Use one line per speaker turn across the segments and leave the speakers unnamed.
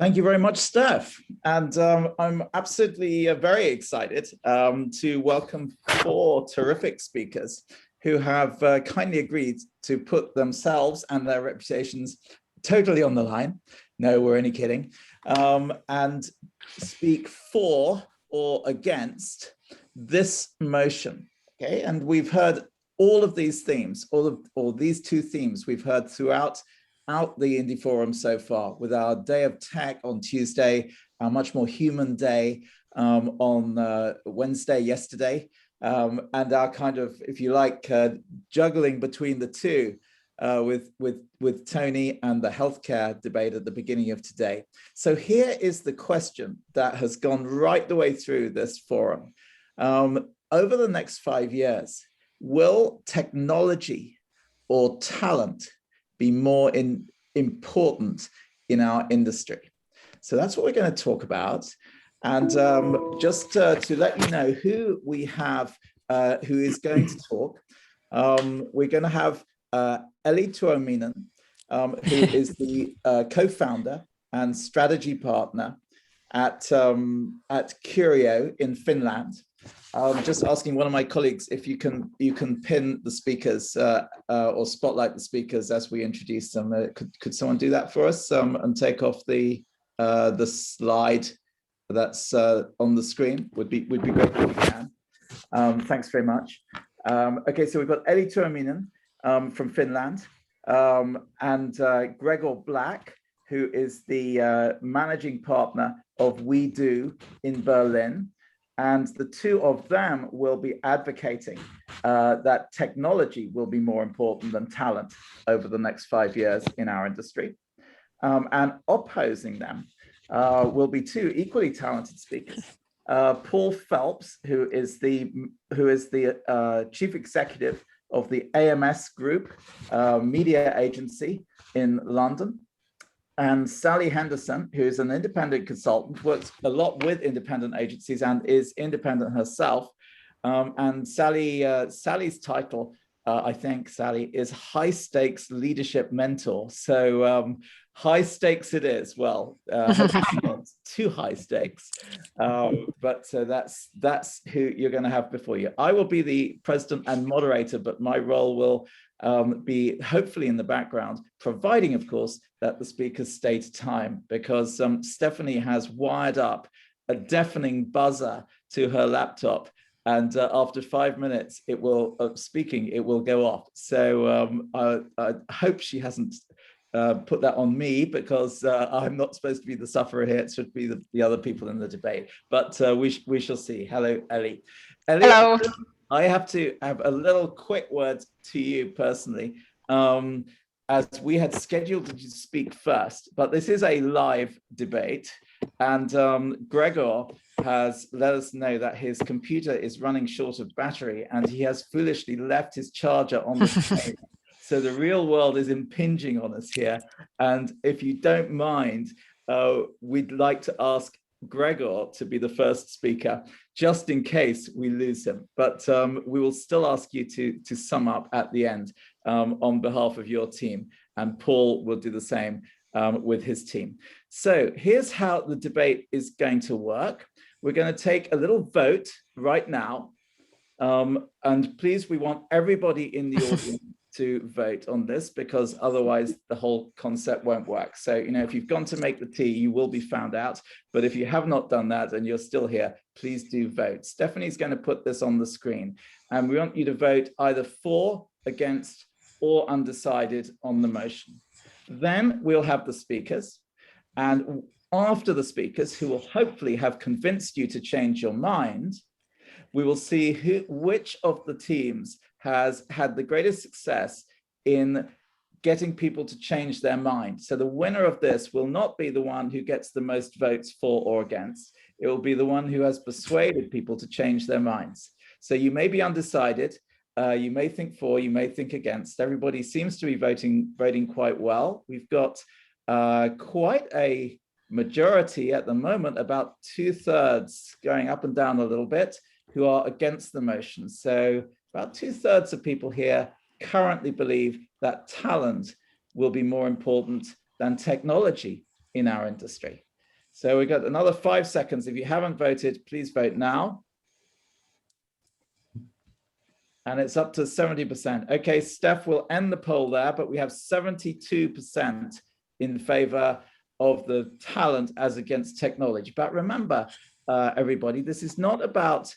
Thank you very much, Steph. And I'm absolutely very excited to welcome four terrific speakers who have kindly agreed to put themselves and their reputations totally on the line. No, we're only kidding. And speak for or against this motion. Okay, and we've heard all of these themes, all these two themes we've heard throughout the Indy Forum so far, with our Day of Tech on Tuesday, our Much More Human Day on Wednesday, yesterday, and our kind of, if you like, juggling between the two with Tony and the healthcare debate at the beginning of today. So here is the question that has gone right the way through this forum. Over the next 5 years, will technology or talent be more important in our industry? So that's what we're going to talk about. And just to let you know who we have, who is going to talk, we're going to have Elli Tuominen, who is the co-founder and strategy partner at Curio in Finland. Just asking one of my colleagues if you can pin the speakers or spotlight the speakers as we introduce them. Could someone do that for us and take off the slide that's on the screen? Would be great if you can. Thanks very much. Okay, so we've got Elli Tuominen from Finland and Gregor Black, who is the managing partner of WeDo in Berlin. And the two of them will be advocating that technology will be more important than talent over the next 5 years in our industry. And opposing them will be two equally talented speakers. Paul Phelps, who is the chief executive of the AMS Group media agency in London. And Sally Henderson, who is an independent consultant, works a lot with independent agencies and is independent herself. And Sally's title, I think, Sally, is High Stakes Leadership Mentor. So high stakes it is. Well, not too high stakes, but that's who you're going to have before you. I will be the president and moderator, but my role will be hopefully in the background, providing, of course, that the speakers stay to time, because Stephanie has wired up a deafening buzzer to her laptop, and after 5 minutes, it will go off. So I hope she hasn't put that on me, because I'm not supposed to be the sufferer here. It should be the other people in the debate. But we shall see. Hello, Elli. Elli, hello. I have to have a little quick word to you personally, as we had scheduled to speak first, but this is a live debate, and Gregor has let us know that his computer is running short of battery, and he has foolishly left his charger on the train. So the real world is impinging on us here, and if you don't mind, we'd like to ask Gregor to be the first speaker, just in case we lose him. But we will still ask you to sum up at the end on behalf of your team, and Paul will do the same with his team. So here's how the debate is going to work. We're going to take a little vote right now, and please, we want everybody in the audience to vote on this, because otherwise the whole concept won't work. So, if you've gone to make the tea, you will be found out. But if you have not done that and you're still here, please do vote. Stephanie's going to put this on the screen, and we want you to vote either for, against, or undecided on the motion. Then we'll have the speakers, and after the speakers, who will hopefully have convinced you to change your mind, we will see which of the teams has had the greatest success in getting people to change their mind. So the winner of this will not be the one who gets the most votes for or against. It will be the one who has persuaded people to change their minds. So you may be undecided, you may think for, you may think against. Everybody seems to be voting quite well. We've got quite a majority at the moment, about 2/3, going up and down a little bit, who are against the motion. So about 2/3 of people here currently believe that talent will be more important than technology in our industry. So we got another 5 seconds. If you haven't voted, please vote now. And it's up to 70%. Okay, Steph will end the poll there, but we have 72% in favor of the talent as against technology. But remember, everybody, this is not about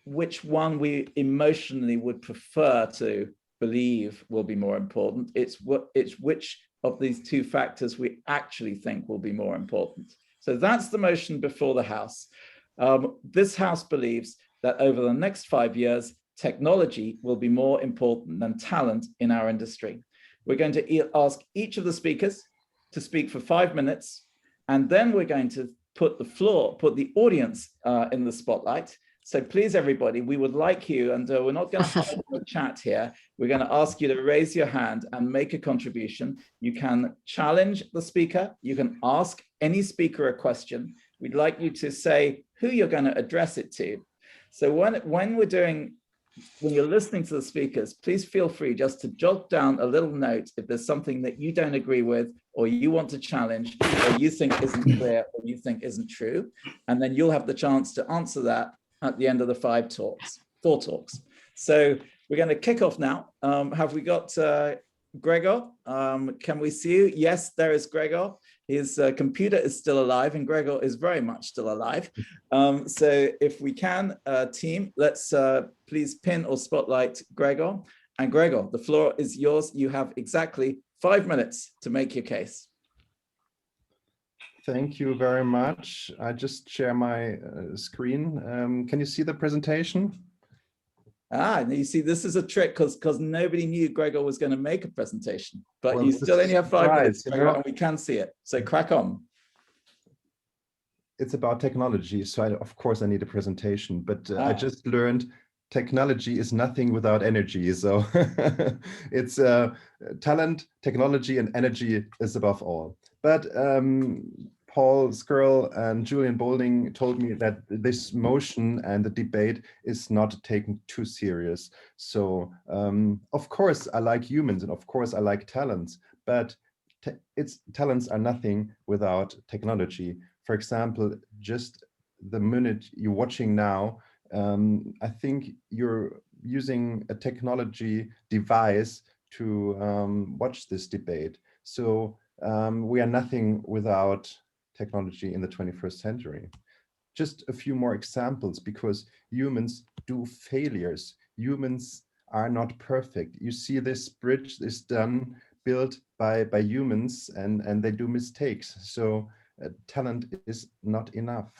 which one we emotionally would prefer to believe will be more important. It's which of these two factors we actually think will be more important. So that's the motion before the House. This House believes that over the next 5 years, technology will be more important than talent in our industry. We're going to ask each of the speakers to speak for 5 minutes, and then we're going to put the audience in the spotlight. So please, everybody, we would like you, and we're not going to hide the chat here. We're going to ask you to raise your hand and make a contribution. You can challenge the speaker. You can ask any speaker a question. We'd like you to say who you're going to address it to. So when you're listening to the speakers, please feel free just to jot down a little note if there's something that you don't agree with, or you want to challenge, or you think isn't clear, or you think isn't true. And then you'll have the chance to answer that at the end of the four talks. So we're going to kick off now. Have we got Gregor? Can we see you? Yes, there is Gregor. His computer is still alive, and Gregor is very much still alive. So if we can, team, let's please pin or spotlight Gregor. And Gregor, the floor is yours. You have exactly 5 minutes to make your case.
Thank you very much. I just share my screen. Can you see the presentation?
You see, this is a trick because nobody knew Gregor was going to make a presentation, but
well,
you still only have 5 minutes, Gregor, and we can see it. So crack on.
It's about technology, so of course I need a presentation, but I just learned technology is nothing without energy. So it's talent, technology, and energy is above all. But Paul Skirl and Julian Bolding told me that this motion and the debate is not taken too serious. So of course I like humans, and of course I like talents, but talents are nothing without technology. For example, just the minute you're watching now, I think you're using a technology device to watch this debate. So we are nothing without technology in the 21st century. Just a few more examples, because humans do failures. Humans are not perfect. You see, this bridge is built by humans, and they do mistakes. So talent is not enough.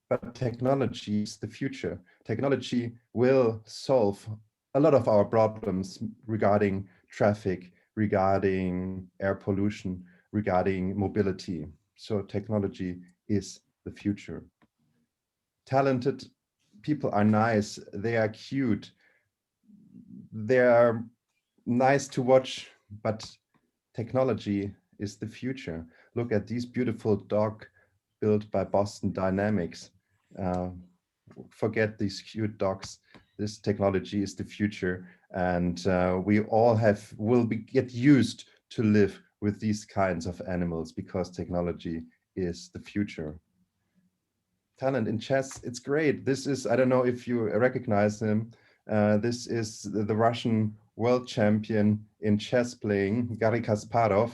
But technology is the future. Technology will solve a lot of our problems regarding traffic, regarding air pollution, regarding mobility. So technology is the future. Talented people are nice, they are cute, they are nice to watch, but technology is the future. Look at these beautiful dogs built by Boston Dynamics. Forget these cute dogs. This technology is the future, and we all will get used to live with these kinds of animals, because technology is the future. Talent in chess, it's great. This is, I don't know if you recognize him. This is the Russian world champion in chess playing, Garry Kasparov.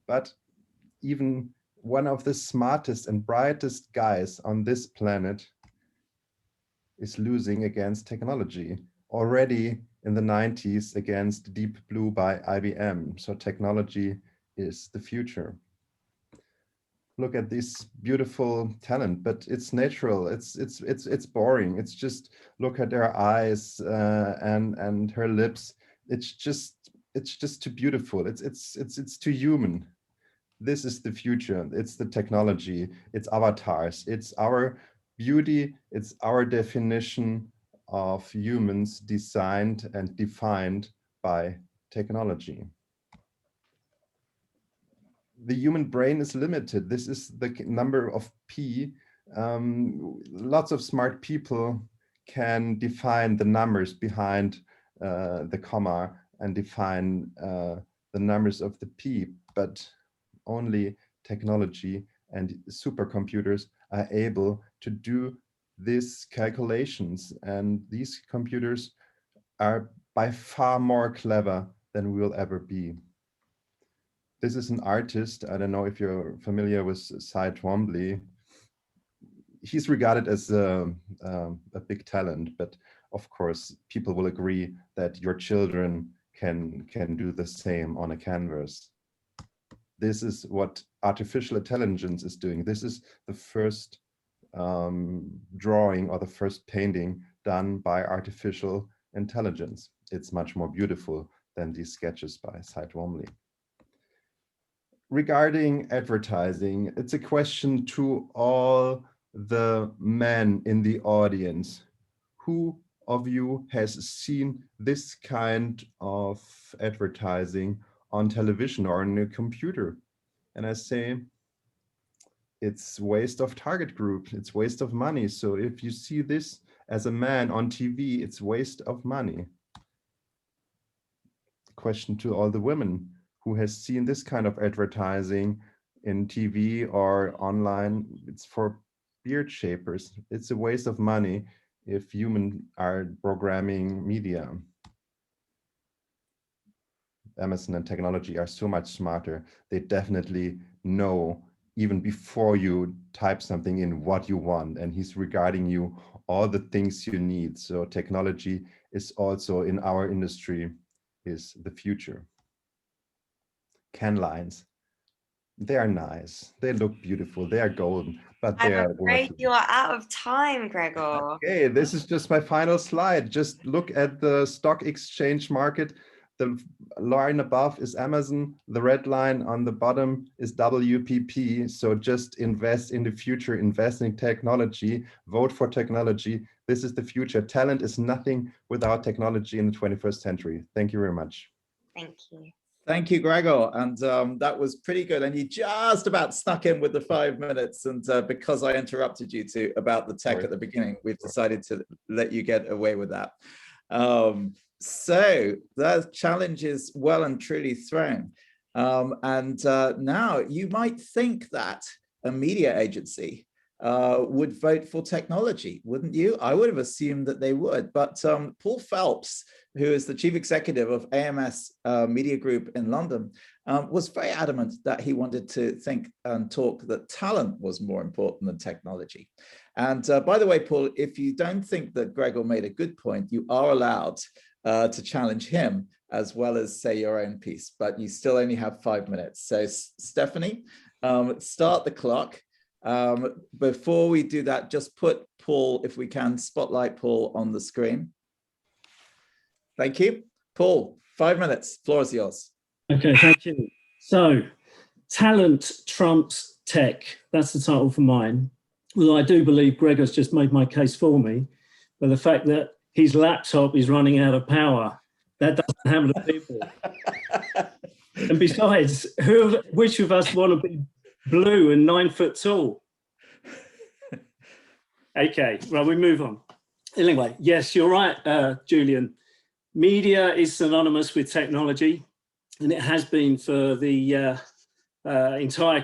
But even one of the smartest and brightest guys on this planet is losing against technology. Already in the 90s against Deep Blue by IBM. So technology is the future. Look at this beautiful talent, but it's natural. It's boring. It's just, look at her eyes and her lips. It's just too beautiful. It's too human. This is the future. It's the technology. It's avatars. It's our beauty. It's our definition of humans designed and defined by technology. The human brain is limited. This is the number of P. Lots of smart people can define the numbers behind the comma and define the numbers of the P, but only technology and supercomputers are able to do these calculations. And these computers are by far more clever than we will ever be. This is an artist. I don't know if you're familiar with Cy Twombly. He's regarded as a big talent, but of course, people will agree that your children can do the same on a canvas. This is what artificial intelligence is doing. This is the first drawing or the first painting done by artificial intelligence. It's much more beautiful than these sketches by Cy Twombly. Regarding advertising, it's a question to all the men in the audience. Who of you has seen this kind of advertising on television or on a computer? And I say, it's waste of target group, it's waste of money. So if you see this as a man on TV, it's waste of money. Question to all the women. Who has seen this kind of advertising in TV or online? It's for beard shapers. It's a waste of money if humans are programming media. Amazon and technology are so much smarter. They definitely know even before you type something in what you want, and he's regarding you all the things you need. So technology is also in our industry is the future. Can lines, they are nice, they look beautiful, they are golden, but they are
afraid you are out of time, Gregor.
Okay, this is just my final slide. Just look at the stock exchange market. The line above is Amazon, the red line on the bottom is WPP. So just invest in the future, invest in technology, vote for technology. This is the future. Talent is nothing without technology in the 21st century. Thank you very much.
Thank you.
Thank you, Gregor. And that was pretty good. And you just about snuck in with the 5 minutes. And because I interrupted you about the tech at the beginning, we've decided to let you get away with that. So the challenge is well and truly thrown. Now you might think that a media agency would vote for technology, wouldn't you? I would have assumed that they would, but Paul Phelps, who is the chief executive of AMS Media Group in London, was very adamant that he wanted to think and talk that talent was more important than technology. And by the way, Paul, if you don't think that Gregor made a good point, you are allowed to challenge him as well as say your own piece, but you still only have 5 minutes. So Stephanie, start the clock. Before we do that, just put Paul, if we can, spotlight Paul on the screen. Thank you. Paul, 5 minutes, floor is yours.
Okay, thank you. So, talent trumps tech. That's the title for mine. Well, I do believe Gregor's just made my case for me, but the fact that his laptop is running out of power, that doesn't happen to people. And besides, which of us want to be blue and 9 foot tall? Okay, well, we move on. Anyway, yes, you're right, Julian. Media is synonymous with technology, and it has been for the my entire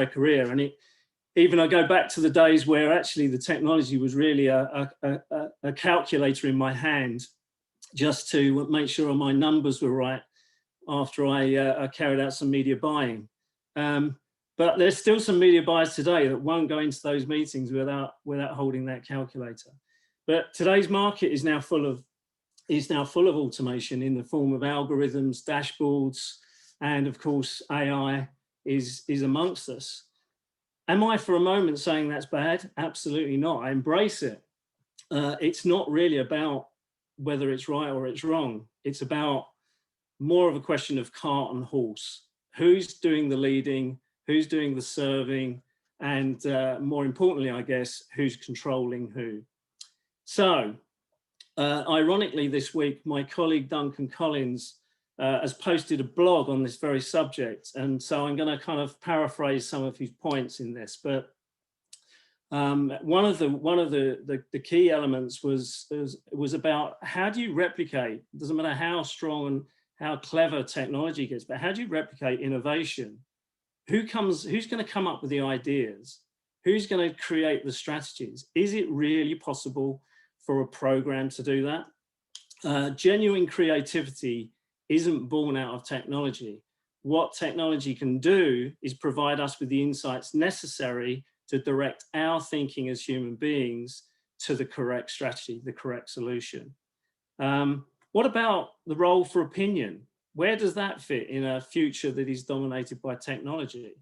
career. And even I go back to the days where actually the technology was really a calculator in my hand, just to make sure my numbers were right after I carried out some media buying. But there's still some media buyers today that won't go into those meetings without holding that calculator. But today's market is now full of automation in the form of algorithms, dashboards, and of course AI is amongst us. Am I for a moment saying that's bad? Absolutely not. I embrace it. It's not really about whether it's right or it's wrong. It's about more of a question of cart and horse. Who's doing the leading? Who's doing the serving? And more importantly, I guess, who's controlling who? So, ironically, this week, my colleague Duncan Collins has posted a blog on this very subject. And so I'm going to kind of paraphrase some of his points in this. But one of the key elements was about how do you replicate, it doesn't matter how strong and how clever technology gets, but how do you replicate innovation who's going to come up with the ideas? Who's going to create the strategies? Is it really possible for a program to do that? Genuine creativity isn't born out of technology. What technology can do is provide us with the insights necessary to direct our thinking as human beings to the correct strategy, the correct solution. What about the role for opinion? Where does that fit in a future that is dominated by technology?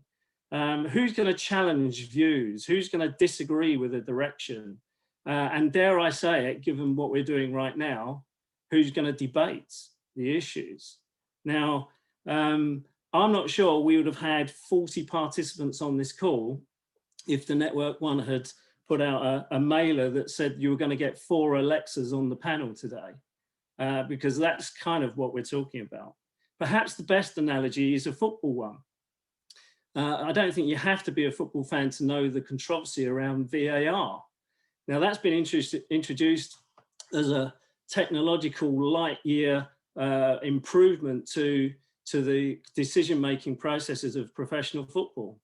Who's going to challenge views? Who's going to disagree with a direction? And dare I say it, given what we're doing right now, who's going to debate the issues? Now, I'm not sure we would have had 40 participants on this call if the Network One had put out a mailer that said you were going to get 4 Alexas on the panel today, because that's kind of what we're talking about. Perhaps the best analogy is a football one. I don't think you have to be a football fan to know the controversy around VAR. Now, that's been introduced as a technological light year improvement to the decision-making processes of professional football.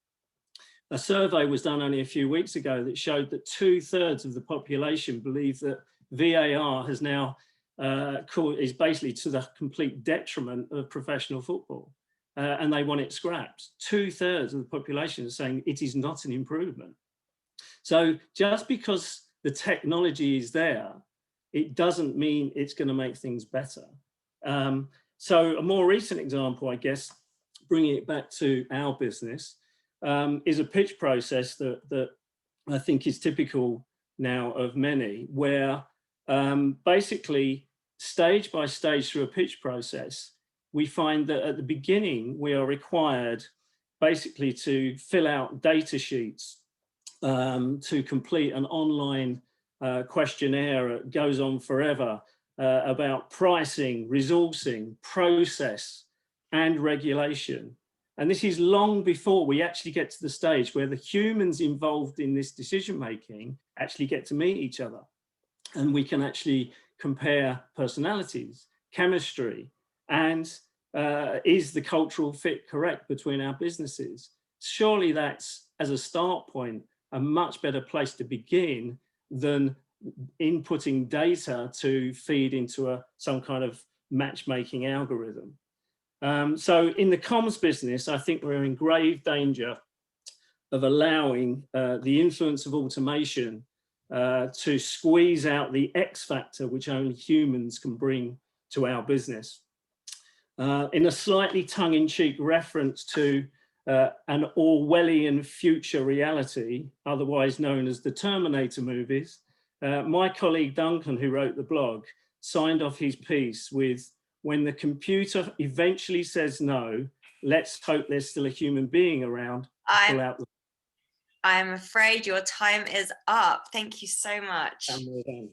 A survey was done only a few weeks ago that showed that 2/3 of the population believe that VAR has now is basically to the complete detriment of professional football, and they want it scrapped. 2/3 of the population is saying it is not an improvement. So just because the technology is there, it doesn't mean it's going to make things better. So a more recent example, I guess, bringing it back to our business, is a pitch process that I think is typical now of many, where basically stage by stage through a pitch process, we find that at the beginning, we are required basically to fill out data sheets, to complete an online questionnaire that goes on forever, about pricing, resourcing, process, and regulation. And this is long before we actually get to the stage where the humans involved in this decision-making actually get to meet each other. And we can actually compare personalities, chemistry, and is the cultural fit correct between our businesses? Surely that's, as a start point, a much better place to begin than inputting data to feed into some kind of matchmaking algorithm. So in the comms business, I think we're in grave danger of allowing the influence of automation to squeeze out the X factor which only humans can bring to our business. In a slightly tongue-in-cheek reference to an Orwellian future reality, otherwise known as the Terminator movies, my colleague Duncan, who wrote the blog, signed off his piece with, "When the computer eventually says no, let's hope there's still a human being around."
I'm afraid your time is up. Thank you so much.
And we're done.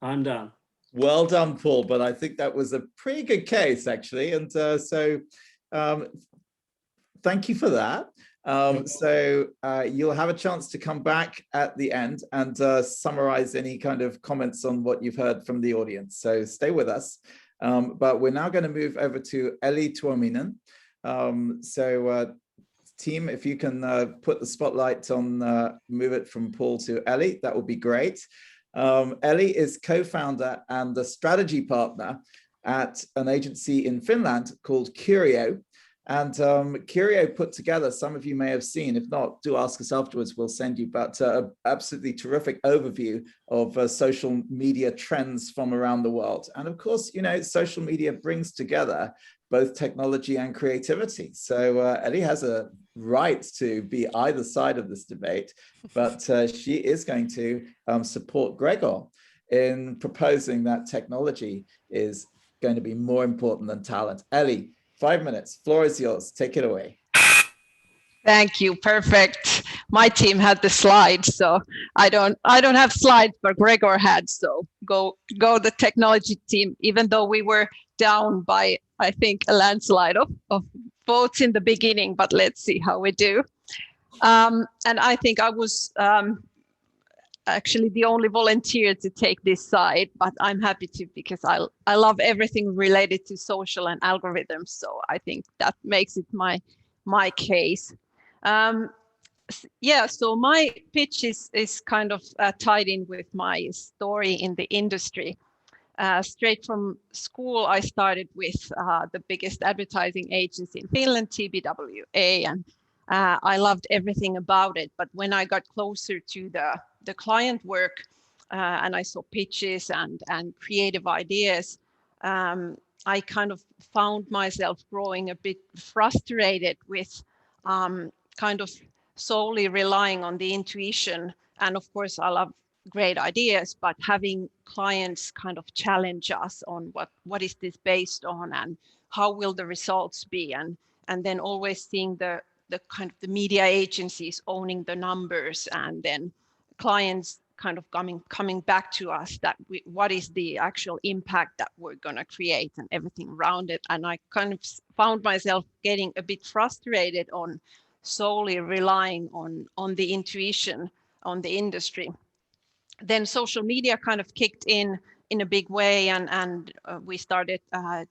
I'm done.
Well done, Paul, but I think that was a pretty good case, actually. And thank you for that. You'll have a chance to come back at the end and summarize any kind of comments on what you've heard from the audience. So stay with us. But we're now going to move over to Ellie Tuominen. Team, if you can put the spotlight on, move it from Paul to Ellie, that would be great. Ellie is co-founder and the strategy partner at an agency in Finland called Curio. And Curio put together, some of you may have seen, if not, do ask us afterwards, we'll send you, but an absolutely terrific overview of social media trends from around the world. And of course, you know, social media brings together both technology and creativity. So Ellie has a right to be either side of this debate, but she is going to support Gregor in proposing that technology is going to be more important than talent. Ellie, 5 minutes, floor is yours, take it away.
Thank you, perfect. My team had the slides, so I don't have slides, but Gregor had, so go the technology team, even though we were down by, I think, a landslide of votes in the beginning, but let's see how we do. And I think I was actually the only volunteer to take this side, but I'm happy to because I love everything related to social and algorithms. So I think that makes it my case. Yeah, so my pitch is kind of tied in with my story in the industry. Straight from school, I started with the biggest advertising agency in Finland, TBWA, and I loved everything about it. But when I got closer to the client work and I saw pitches and creative ideas, I kind of found myself growing a bit frustrated with kind of solely relying on the intuition. And of course, I love great ideas, but having clients kind of challenge us on what is this based on and how will the results be, and then always seeing the kind of the media agencies owning the numbers, and then clients kind of coming back to us that what is the actual impact that we're going to create and everything around it. And I kind of found myself getting a bit frustrated on solely relying on the intuition on the industry. Then social media kind of kicked in a big way, and we started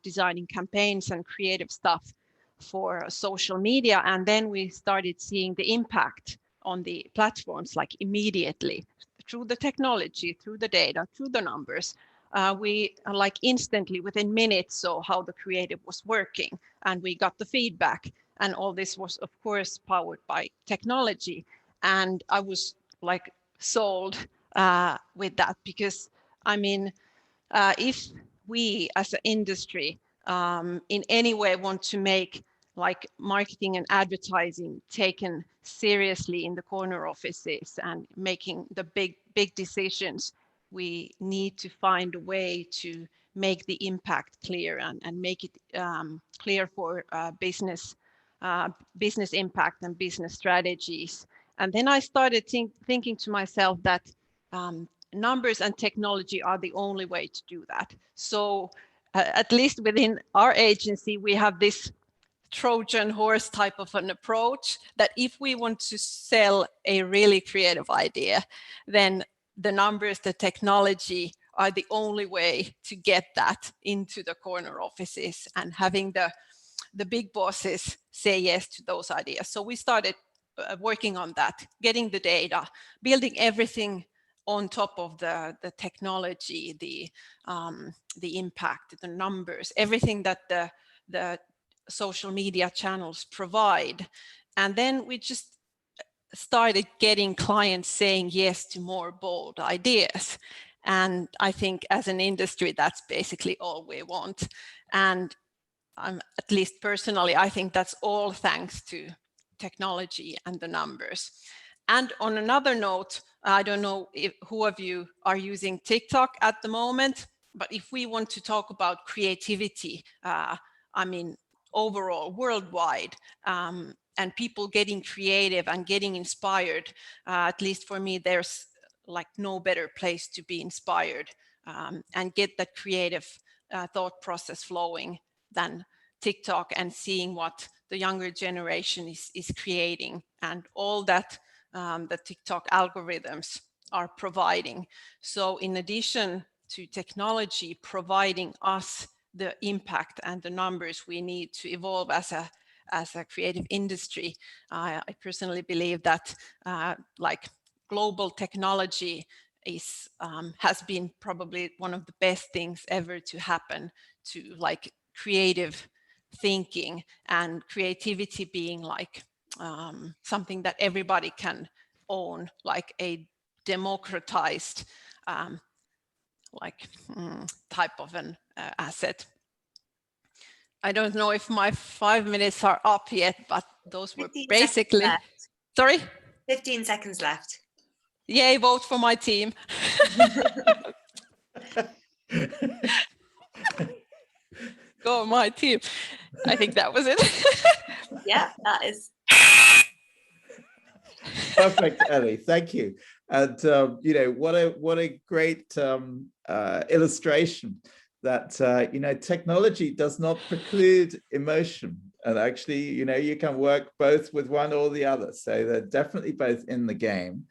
designing campaigns and creative stuff for social media. And then we started seeing the impact on the platforms like immediately through the technology, through the data, through the numbers. We like instantly within minutes saw how the creative was working, and we got the feedback. And all this was, of course, powered by technology. And I was like sold with that, because I mean, if we as an industry in any way want to make like marketing and advertising taken seriously in the corner offices and making the big decisions, we need to find a way to make the impact clear and make it clear for business impact and business strategies. And then I started thinking to myself that numbers and technology are the only way to do that. So at least within our agency, we have this Trojan horse type of an approach that if we want to sell a really creative idea, then the numbers, the technology are the only way to get that into the corner offices and having the big bosses say yes to those ideas. So we started working on that, getting the data, building everything on top of the technology, the impact, the numbers, everything that the social media channels provide. And then we just started getting clients saying yes to more bold ideas. And I think as an industry, that's basically all we want. And at least personally, I think that's all thanks to technology and the numbers. And on another note, I don't know who of you are using TikTok at the moment, but if we want to talk about creativity, I mean, overall, worldwide, and people getting creative and getting inspired, at least for me, there's like no better place to be inspired and get that creative thought process flowing than TikTok, and seeing what the younger generation is creating and all that the TikTok algorithms are providing. So in addition to technology providing us the impact and the numbers we need to evolve as a creative industry, I personally believe that like global technology has been probably one of the best things ever to happen to like creative thinking, and creativity being like something that everybody can own, like a democratized type of an asset. I don't know if my 5 minutes are up yet, but those were basically. Sorry?
15 seconds left.
Yay, vote for my team. Go my team. I think that was it.
Yeah, that is.
Perfect, Ellie. Thank you. And you know, what a great illustration that you know, technology does not preclude emotion. And actually, you can work both with one or the other. So they're definitely both in the game.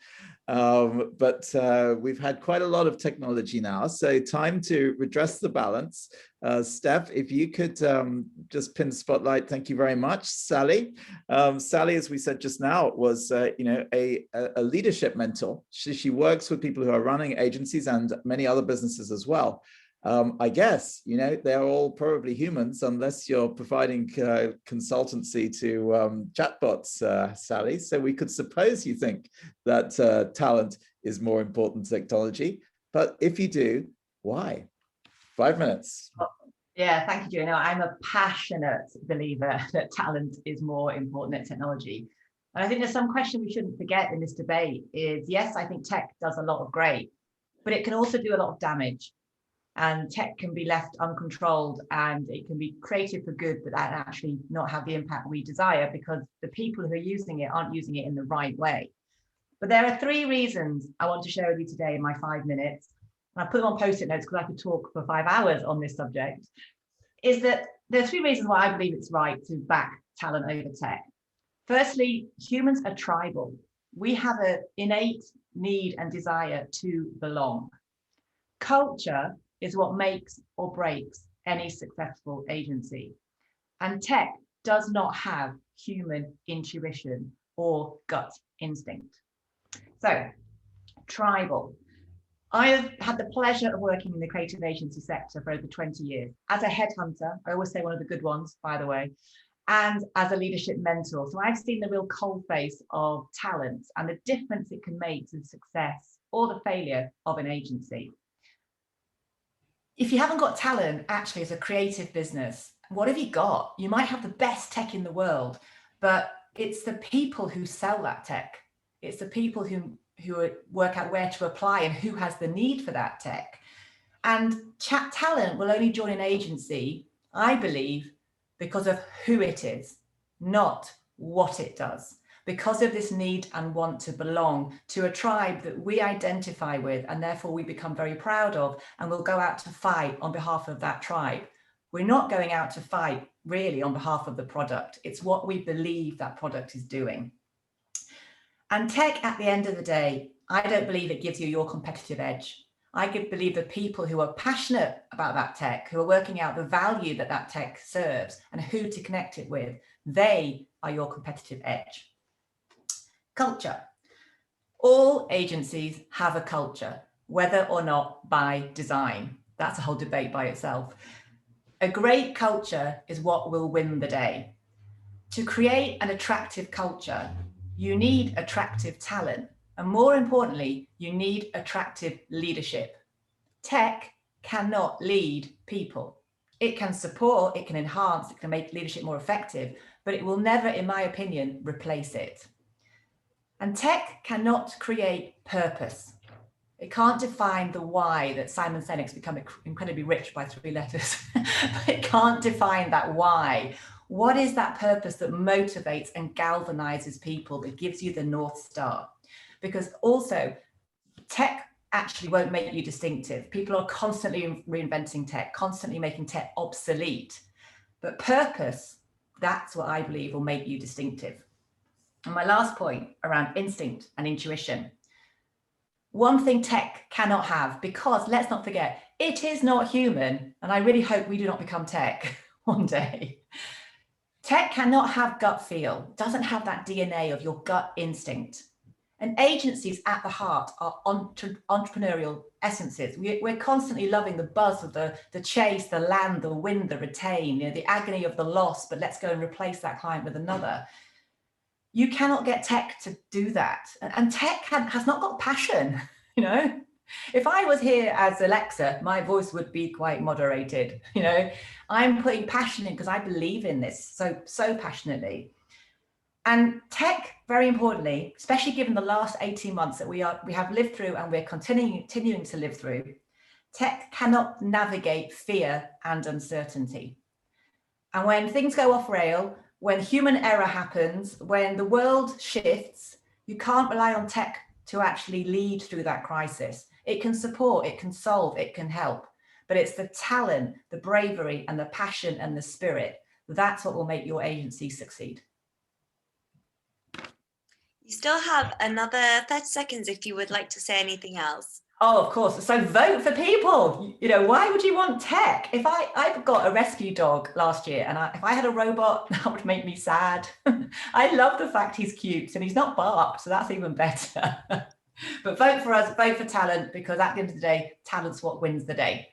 But we've had quite a lot of technology now. So time to redress the balance. Steph, if you could just pin the spotlight, thank you very much. Sally. Sally, as we said just now, was a leadership mentor. She works with people who are running agencies and many other businesses as well. I guess, they're all probably humans unless you're providing consultancy to chatbots, Sally. So we could suppose you think that talent is more important than technology. But if you do, why? 5 minutes.
Yeah, thank you, Julian. I'm a passionate believer that talent is more important than technology. And I think there's some question we shouldn't forget in this debate is, yes, I think tech does a lot of great, but it can also do a lot of damage. And tech can be left uncontrolled and it can be created for good, but that actually not have the impact we desire because the people who are using it aren't using it in the right way. But there are 3 reasons I want to share with you today in my 5 minutes. And I put them on post-it notes because I could talk for 5 hours on this subject, is that there are 3 reasons why I believe it's right to back talent over tech. Firstly, humans are tribal. We have an innate need and desire to belong. Culture is what makes or breaks any successful agency. And tech does not have human intuition or gut instinct. So, tribal. I have had the pleasure of working in the creative agency sector for over 20 years. As a headhunter, I always say one of the good ones, by the way, and as a leadership mentor. So I've seen the real coalface of talent and the difference it can make to the success or the failure of an agency. If you haven't got talent, actually, as a creative business, what have you got? You might have the best tech in the world, but it's the people who sell that tech. It's the people who work out where to apply and who has the need for that tech. And talent will only join an agency, I believe, because of who it is, not what it does. Because of this need and want to belong to a tribe that we identify with and therefore we become very proud of and will go out to fight on behalf of that tribe. We're not going out to fight really on behalf of the product. It's what we believe that product is doing. And tech, at the end of the day, I don't believe it gives you your competitive edge. I believe the people who are passionate about that tech, who are working out the value that that tech serves and who to connect it with, they are your competitive edge. Culture. All agencies have a culture, whether or not by design. That's a whole debate by itself. A great culture is what will win the day. To create an attractive culture, you need attractive talent. And more importantly, you need attractive leadership. Tech cannot lead people. It can support, it can enhance, it can make leadership more effective, but it will never, in my opinion, replace it. And tech cannot create purpose. It can't define the why that Simon Sinek's become incredibly rich by 3 letters. It can't define that why. What is that purpose that motivates and galvanizes people, that gives you the North Star? Because also, tech actually won't make you distinctive. People are constantly reinventing tech, constantly making tech obsolete. But purpose, that's what I believe will make you distinctive. And my last point around instinct and intuition. One thing tech cannot have, because let's not forget, it is not human. And I really hope we do not become tech one day. Tech cannot have gut feel, doesn't have that DNA of your gut instinct. And agencies at the heart are entrepreneurial essences. We're constantly loving the buzz of the chase, the land, the win, the retain, the agony of the loss, but let's go and replace that client with another. You cannot get tech to do that. And tech has not got passion, If I was here as Alexa, my voice would be quite moderated, I'm putting passion in because I believe in this so passionately. And tech, very importantly, especially given the last 18 months that we have lived through and we're continuing to live through, tech cannot navigate fear and uncertainty. And when things go off rail, when human error happens, when the world shifts, you can't rely on tech to actually lead through that crisis. It can support, it can solve, it can help, but it's the talent, the bravery and the passion and the spirit That's what will make your agency succeed.
You still have another 30 seconds if you would like to say anything else.
Oh, of course. So vote for people. You know, why would you want tech? If I've got a rescue dog last year, and if I had a robot, that would make me sad. I love the fact he's cute and he's not barked, so that's even better. But vote for us, vote for talent, because at the end of the day, talent's what wins the day.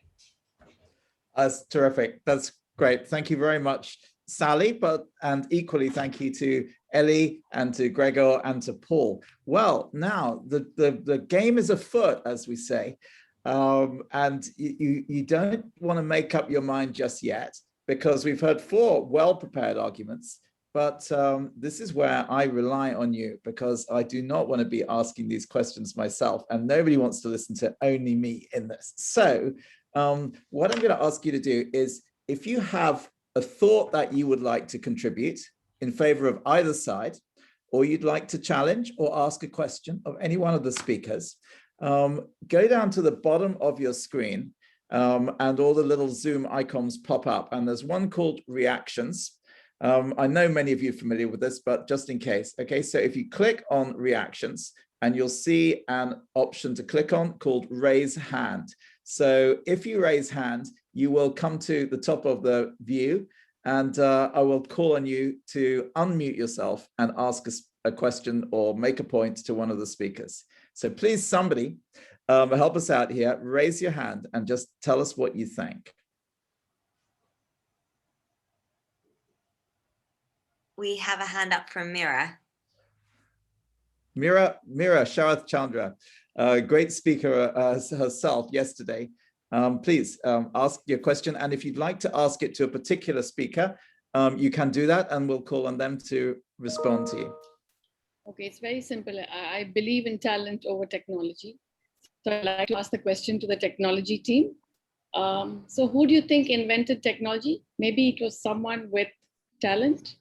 That's terrific. That's great. Thank you very much, Sally, and equally thank you to Ellie and to Gregor and to Paul. Well, now the game is afoot, as we say, and you don't want to make up your mind just yet, because we've heard 4 well-prepared arguments, but this is where I rely on you, because I do not want to be asking these questions myself, and nobody wants to listen to only me in this. So what I'm going to ask you to do is, if you have a thought that you would like to contribute in favor of either side, or you'd like to challenge or ask a question of any one of the speakers, go down to the bottom of your screen and all the little Zoom icons pop up. And there's one called reactions. I know many of you are familiar with this, but just in case. Okay, so if you click on reactions, and you'll see an option to click on called raise hand. So if you raise hand, you will come to the top of the view, and I will call on you to unmute yourself and ask a question or make a point to one of the speakers. So please, somebody help us out here. Raise your hand and just tell us what you think.
We have a hand up from Mira.
Mira Sharath Chandra, great speaker herself yesterday. Please ask your question, and if you'd like to ask it to a particular speaker, you can do that, and we'll call on them to respond to you.
Okay, it's very simple. I believe in talent over technology. So I'd like to ask the question to the technology team. So who do you think invented technology? Maybe it was someone with talent?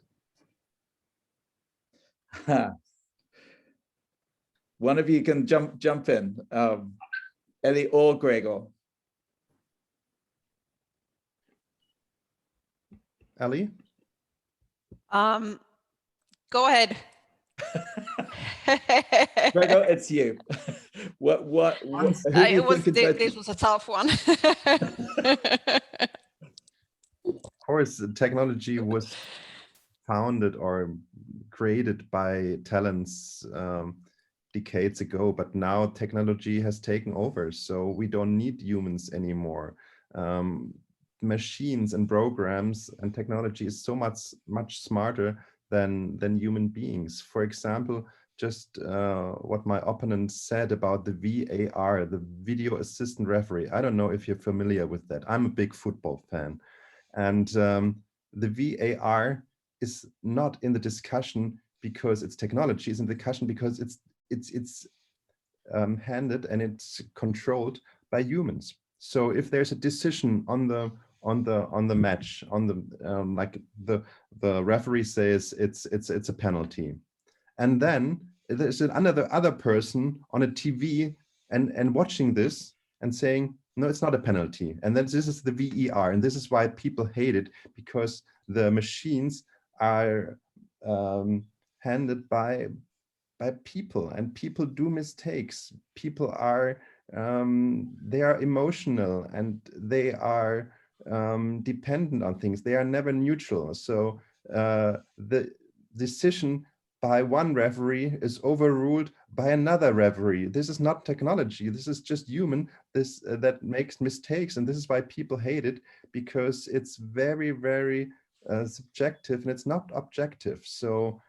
One of you can jump in, Ellie or Gregor.
Ellie?
Go ahead.
Gregor, it's you.
This was a tough one.
Of course, technology was founded or created by talents decades ago, but now technology has taken over, so we don't need humans anymore. Machines and programs and technology is so much smarter than human beings. For example, just what my opponent said about the VAR, the video assistant referee. I don't know if you're familiar with that. I'm a big football fan, and the VAR is not in the discussion because it's technology. It's in the discussion because it's handed and it's controlled by humans. So if there's a decision on the match, on the like the referee says it's a penalty, and then there's another other person on a TV and watching this and saying no, it's not a penalty, and then this is the VAR, and this is why people hate it, because the machines are handed by people, and people do mistakes. People are they are emotional, and they are dependent on things. They are never neutral. So the decision by one referee is overruled by another referee. This is not technology. This is just human. That makes mistakes, and this is why people hate it, because it's very, very subjective and it's not objective. So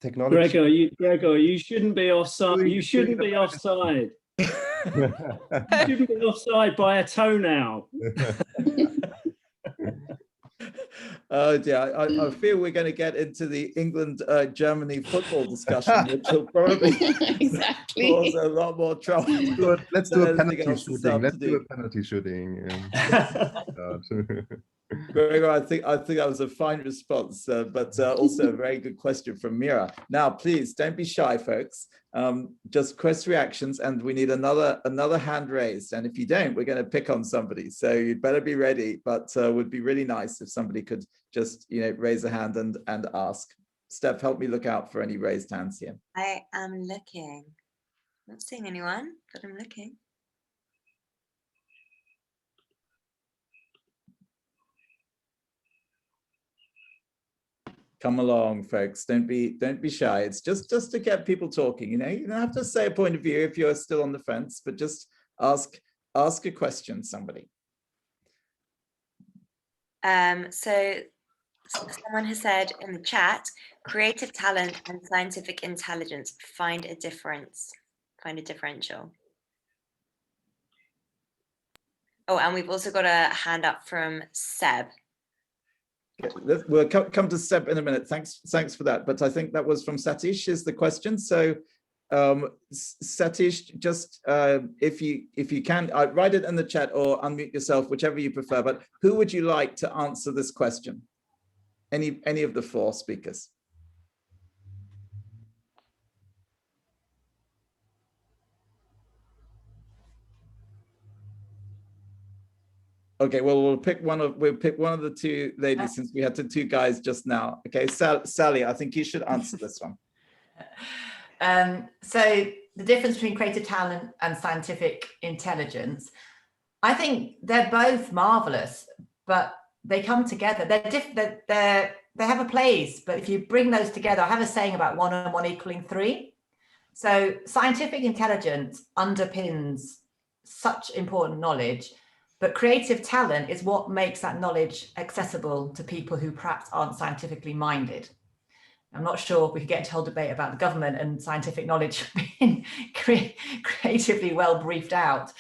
technology.
Gregor, you shouldn't be offside. You shouldn't be offside. You shouldn't be offside by a toenail.
Oh dear, I feel we're going to get into the England-Germany football discussion, which will probably
Exactly.
cause a lot more trouble.
Let's do a
than anything
penalty
else
shooting. Let's
to
do
do.
a penalty shooting.
Gregor, I think that was a fine response, but also a very good question from Mira. Now, please don't be shy, folks. Just quick reactions, and we need another hand raised. And if you don't, we're going to pick on somebody. So you'd better be ready. But would be really nice if somebody could just raise a hand and ask. Steph, help me look out for any raised hands here.
I am looking. Not seeing anyone, but I'm looking.
Come along, folks. Don't be shy. It's just to get people talking. You don't have to say a point of view if you're still on the fence, but just ask a question, somebody.
So someone has said in the chat, creative talent and scientific intelligence, find a difference, find a differential. Oh, and we've also got a hand up from Seb.
We'll come to Seb in a minute. Thanks for that. But I think that was from Satish is the question. So Satish, just if you can, write it in the chat or unmute yourself, whichever you prefer. But who would you like to answer this question? Any of the four speakers? Okay, well, we'll pick one of the two ladies since we had two guys just now. Okay, Sally, I think you should answer this one.
So the difference between creative talent and scientific intelligence, I think they're both marvelous, but they come together. They have a place, but if you bring those together, I have a saying about 1 and 1 equaling 3. So scientific intelligence underpins such important knowledge, but creative talent is what makes that knowledge accessible to people who perhaps aren't scientifically minded. I'm not sure we could get into a whole debate about the government and scientific knowledge being creatively well briefed out.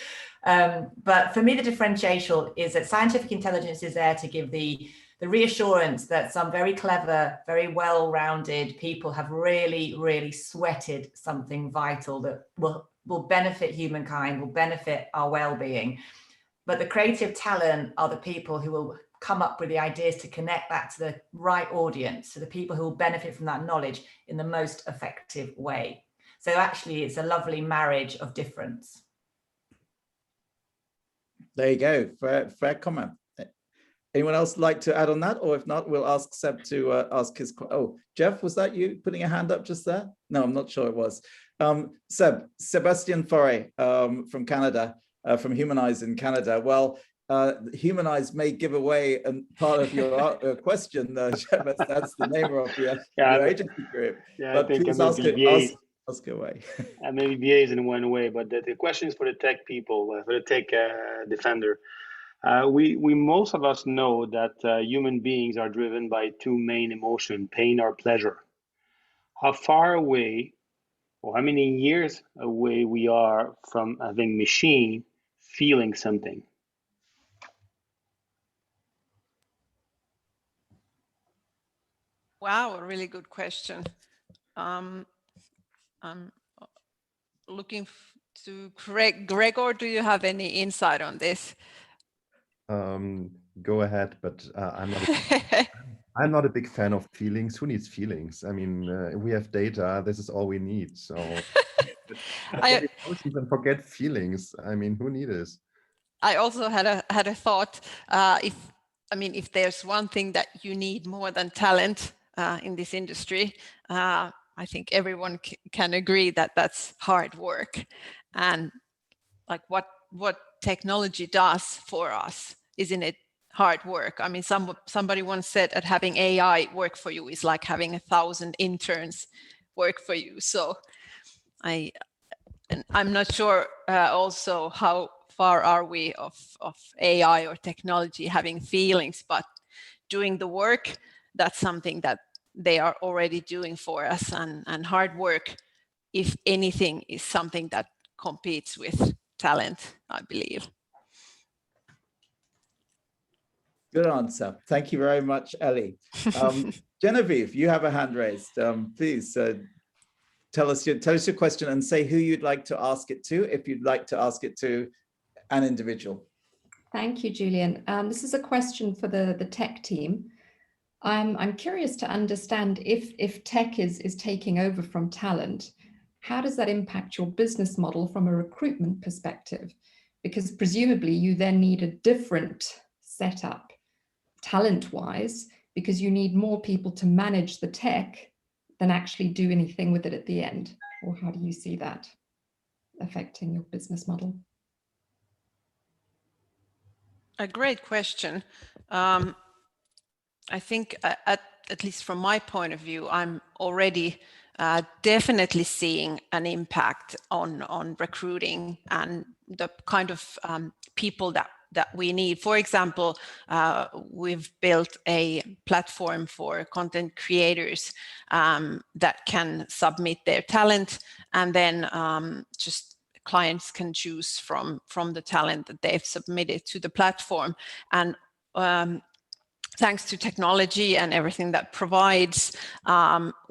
But for me, the differential is that scientific intelligence is there to give the reassurance that some very clever, very well-rounded people have really, really sweated something vital that will benefit humankind, will benefit our well-being. But the creative talent are the people who will come up with the ideas to connect that to the right audience, to the people who will benefit from that knowledge in the most effective way. So actually, it's a lovely marriage of difference.
There you go. Fair comment. Anyone else like to add on that? Or if not, we'll ask Seb to ask his. Oh, Jeff, was that you putting a hand up just there? No, I'm not sure it was. Sebastian Faure from Canada. From Humanize in Canada. Well, Humanize may give away part of your question, Shebas. That's the name of your agency group.
Yeah,
but
I think
please ask away.
Maybe BA is in one way, but the question is for the tech people, for the tech defender. We most of us know that human beings are driven by two main emotions, pain or pleasure. How far away, or how many years away we are from having machine feeling something?
Wow, a really good question. I'm looking to Gregor. Do you have any insight on this?
Go ahead, but I'm not a big fan of feelings. Who needs feelings? I mean, we have data. This is all we need. So emotions and forget feelings. I mean, who needs this?
I also had a thought. If there's one thing that you need more than talent in this industry, I think everyone can agree that that's hard work. And like what technology does for us, isn't it hard work? I mean, somebody once said that having AI work for you is like having 1,000 interns work for you. So I'm not sure also how far are we of AI or technology having feelings, but doing the work, that's something that they are already doing for us. And hard work, if anything, is something that competes with talent, I believe.
Good answer. Thank you very much, Ellie. Genevieve, you have a hand raised. Please tell us your question and say who you'd like to ask it to, if you'd like to ask it to an individual.
Thank you, Julian. This is a question for the tech team. I'm curious to understand if tech is taking over from talent, how does that impact your business model from a recruitment perspective? Because presumably you then need a different setup talent-wise, because you need more people to manage the tech than actually do anything with it at the end. Or how do you see that affecting your business model?
A great question. I think at least from my point of view, I'm already definitely seeing an impact on recruiting and the kind of people that we need. For example, we've built a platform for content creators that can submit their talent, and then just clients can choose from the talent that they've submitted to the platform. And thanks to technology and everything that provides,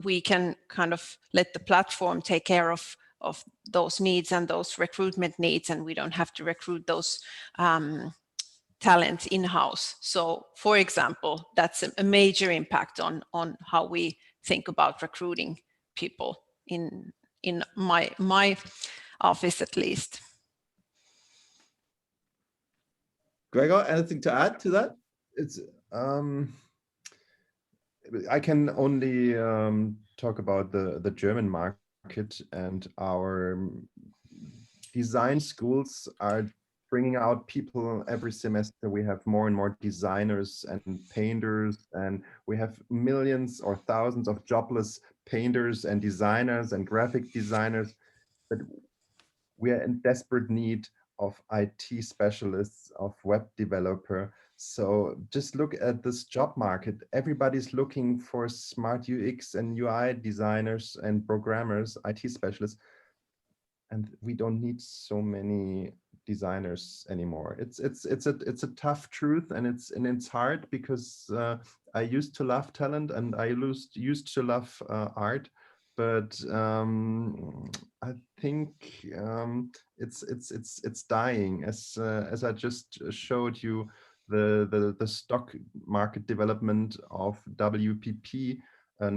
we can kind of let the platform take care of those needs and those recruitment needs, and we don't have to recruit those talents in-house. So, for example, that's a major impact on how we think about recruiting people in my office, at least.
Gregor, anything to add to that?
It's I can only talk about the German market, and our design schools are bringing out people every semester. We have more and more designers and painters, and we have millions or thousands of jobless painters and designers and graphic designers. But we are in desperate need of IT specialists, of web developer. So just look at this job market. Everybody's looking for smart UX and UI designers and programmers, IT specialists. And we don't need so many designers anymore. It's a tough truth, and it's hard because I used to love talent and I used to love art, but I think it's dying. As I just showed you, the stock market development of WPP, a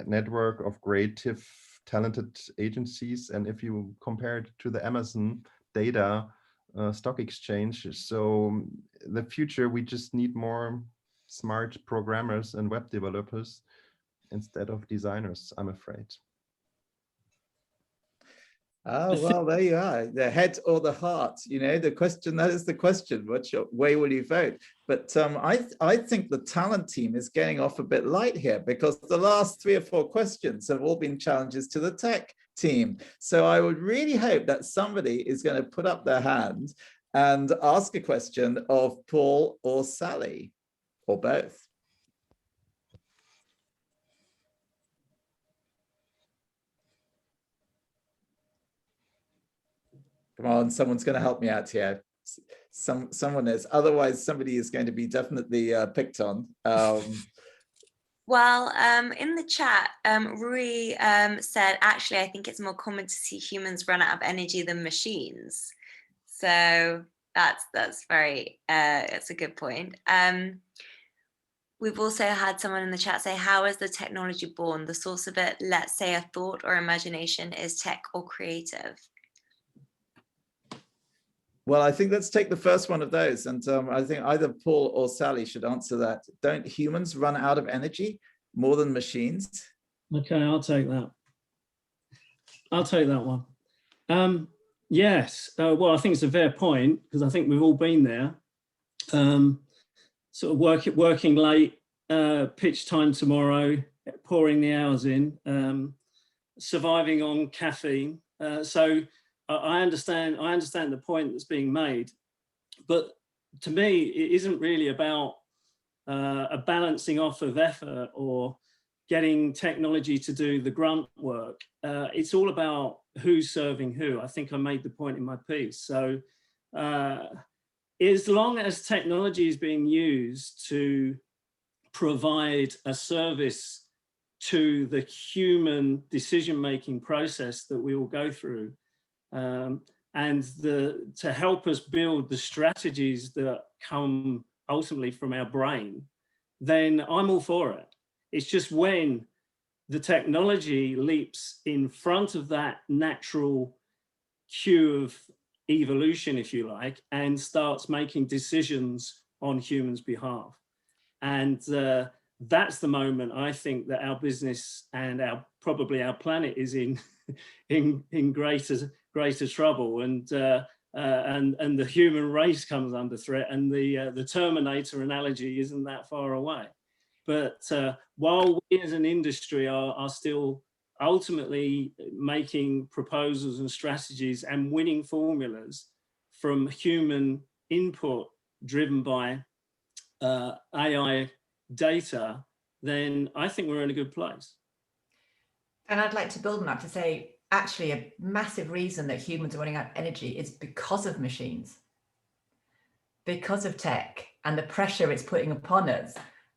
network of creative, talented agencies, and if you compare it to the Amazon data stock exchange, so the future, we just need more smart programmers and web developers instead of designers, I'm afraid.
Oh, well, there you are. The head or the heart, you know, the question, that is the question, which way will you vote? But I think the talent team is getting off a bit light here, because the last 3 or 4 questions have all been challenges to the tech team. So I would really hope that somebody is going to put up their hand and ask a question of Paul or Sally, or both. Come on, someone's going to help me out here. Someone is. Otherwise, somebody is going to be definitely picked on.
Well, in the chat, Rui said, actually, I think it's more common to see humans run out of energy than machines. So that's very, it's a good point. We've also had someone in the chat say, how is the technology born? The source of it, let's say a thought or imagination, is tech or creative?
Well, I think let's take the first one of those. And I think either Paul or Sally should answer that. Don't humans run out of energy more than machines?
Okay, I'll take that. I'll take that one. Yes, well, I think it's a fair point, because I think we've all been there. Sort of working late, pitch time tomorrow, pouring the hours in, surviving on caffeine. So I understand the point that's being made, but to me, it isn't really about a balancing off of effort or getting technology to do the grunt work. It's all about who's serving who. I think I made the point in my piece. So as long as technology is being used to provide a service to the human decision-making process that we all go through, and to help us build the strategies that come ultimately from our brain, then I'm all for it. It's just when the technology leaps in front of that natural queue of evolution, if you like, and starts making decisions on humans' behalf. And that's the moment I think that our business and probably our planet is in greater trouble, and the human race comes under threat, and the Terminator analogy isn't that far away. But while we as an industry are still ultimately making proposals and strategies and winning formulas from human input driven by AI data, then I think we're in a good place.
And I'd like to build on that to say, actually, a massive reason that humans are running out of energy is because of machines, because of tech and the pressure it's putting upon us.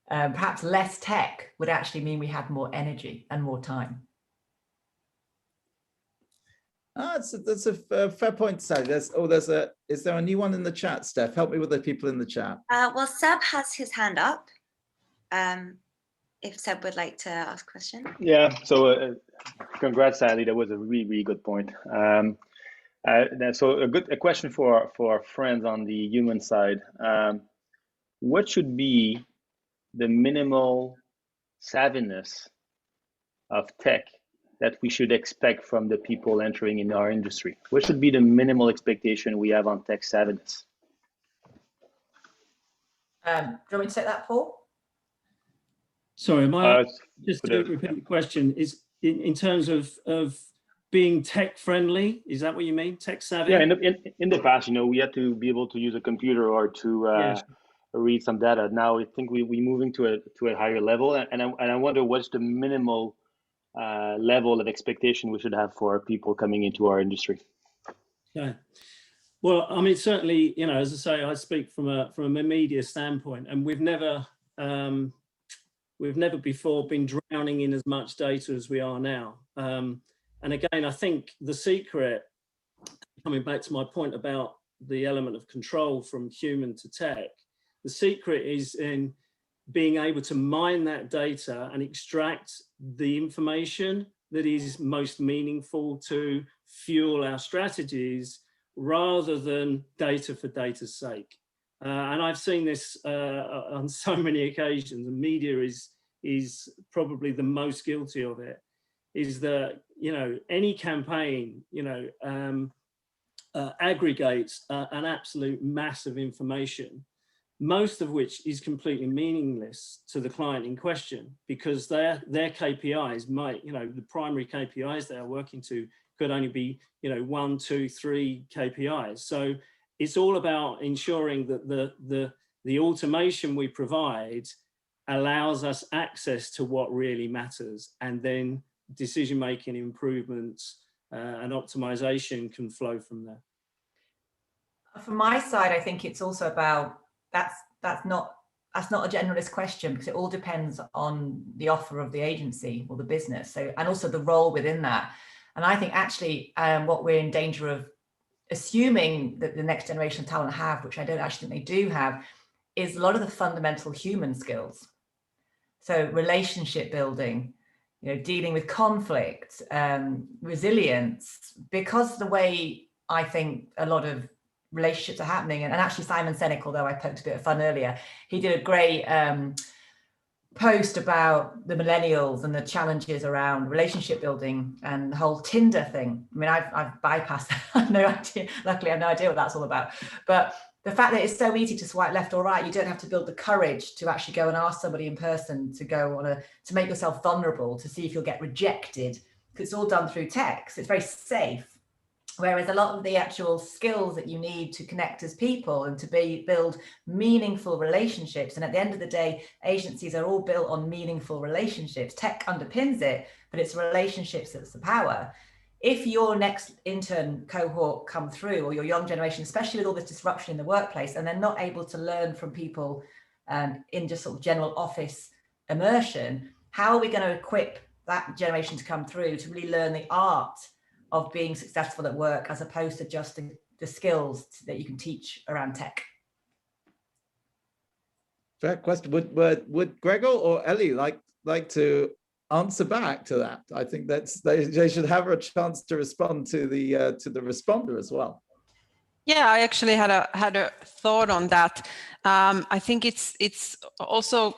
Perhaps less tech would actually mean we have more energy and more time.
That's a fair point, Sally. Is there a new one in the chat, Steph? Help me with the people in the chat.
Well, Seb has his hand up. If Seb would like to ask a question.
Yeah, so congrats, Sally. That was a really, really good point. So a question for our friends on the human side. What should be the minimal savviness of tech that we should expect from the people entering in our industry? What should be the minimal expectation we have on tech savviness?
Do you want me to take that, Paul?
Sorry, am I just to repeat the question? Is in terms of being tech friendly? Is that what you mean? Tech savvy?
Yeah, in the past, we had to be able to use a computer or to read some data. Now I think we're moving to a higher level, and I wonder what's the minimal level of expectation we should have for people coming into our industry.
Yeah. Well, I mean, certainly, as I say, I speak from a media standpoint, and we've never before been drowning in as much data as we are now. And again, I think the secret, coming back to my point about the element of control from human to tech, the secret is in being able to mine that data and extract the information that is most meaningful to fuel our strategies, rather than data for data's sake. And I've seen this on so many occasions, and media is probably the most guilty of it, is that, any campaign, aggregates an absolute mass of information, most of which is completely meaningless to the client in question, because their KPIs might, the primary KPIs they are working to could only be, 1, 2, 3 KPIs. So it's all about ensuring that the automation we provide allows us access to what really matters, and then decision-making improvements and optimization can flow from there.
From my side, I think it's also about, that's not a generalist question, because it all depends on the offer of the agency or the business. So, and also the role within that. And I think actually what we're in danger of assuming that the next generation of talent have, which I don't actually think they do have, is a lot of the fundamental human skills. So relationship building, dealing with conflict, resilience, because the way I think a lot of relationships are happening, and actually Simon Sinek, although I poked a bit of fun earlier, he did a great post about the millennials and the challenges around relationship building and the whole Tinder thing. I mean, I've bypassed that. I have no idea. Luckily, I have no idea what that's all about. But the fact that it's so easy to swipe left or right, you don't have to build the courage to actually go and ask somebody in person to go to make yourself vulnerable, to see if you'll get rejected, because it's all done through text. It's very safe. Whereas a lot of the actual skills that you need to connect as people and to build meaningful relationships. And at the end of the day, agencies are all built on meaningful relationships. Tech underpins it, but it's relationships that's the power. If your next intern cohort come through, or your young generation, especially with all this disruption in the workplace, and they're not able to learn from people in just sort of general office immersion, how are we going to equip that generation to come through to really learn the art of being successful at work, as opposed to just the skills that you can teach around tech?
Fair question. Would Gregor or Ellie like to answer back to that? I think they should have a chance to respond to the responder as well.
Yeah, I actually had a thought on that. I think it's also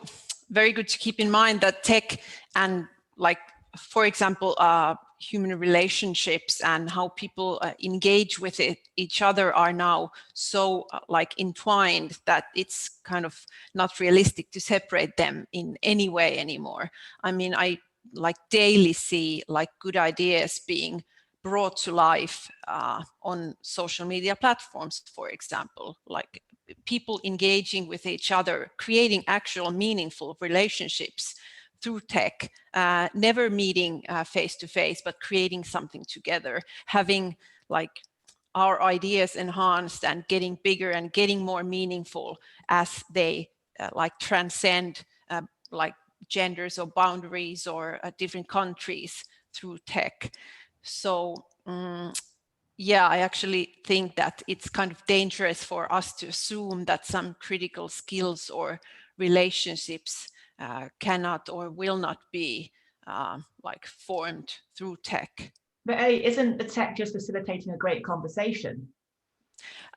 very good to keep in mind that tech and, like, for example, human relationships and how people engage with each other are now so like entwined that it's kind of not realistic to separate them in any way anymore. I mean, I like daily see like good ideas being brought to life on social media platforms, for example, like people engaging with each other, creating actual meaningful relationships through tech, never meeting face to face, but creating something together, having like our ideas enhanced and getting bigger and getting more meaningful as they like transcend like genders or boundaries or different countries through tech. So yeah, I actually think that it's kind of dangerous for us to assume that some critical skills or relationships cannot or will not be like formed through tech.
But Ellie, isn't the tech just facilitating a great conversation?